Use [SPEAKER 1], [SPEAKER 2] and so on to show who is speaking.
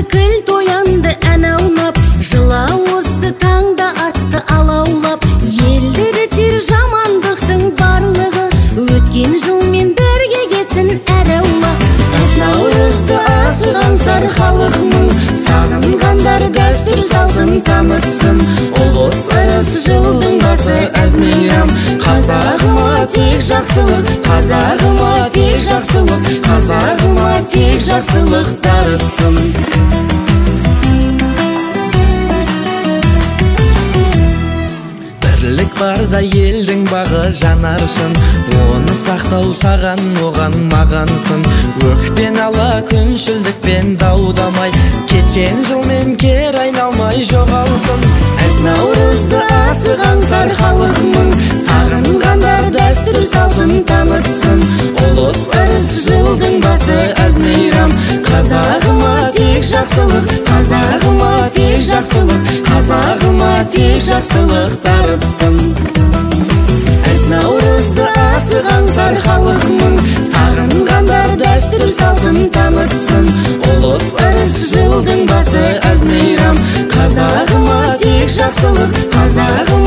[SPEAKER 1] кіл тоянды ән аунап, жылауызды таңда атты алаулап. Елдері тер жамандықтың барлығы, өткен жылмен бірге кетсін әр аула. Әз наурызды асыған сар халықмын, сағынғандар дәстүр салтын танытсын. Ұлыс ырыс жылдың басы әз мейрам, қазағыма тек жақсылық, қазағыма тек жақсылық, қазағыма тек жақсылық дарытсын.
[SPEAKER 2] Бірлік барда елдің бағы жанарсын, оны сақтау саған оған мағансың. Өкпен ала күншілдікпен даудамай, кеткен жылмен кер айналмай жоғалсын.
[SPEAKER 1] Әз наурызды асыған зар халықмын, сағынғандар дәстүр салтын танытсын. Ұлыс ырыс жылдың басы әз мейрам, қазағыма тек жақсылық, қазағыма тек жақсылық, қазағыма тек жақсылық дарытсын. Әз наурызды асыған зар халықмын, сағынғандар дәстүр салтын танытсын. Ұлыс ырыс жылдың басы әз мейрам, қазағыма тек жақсылық, қазағыма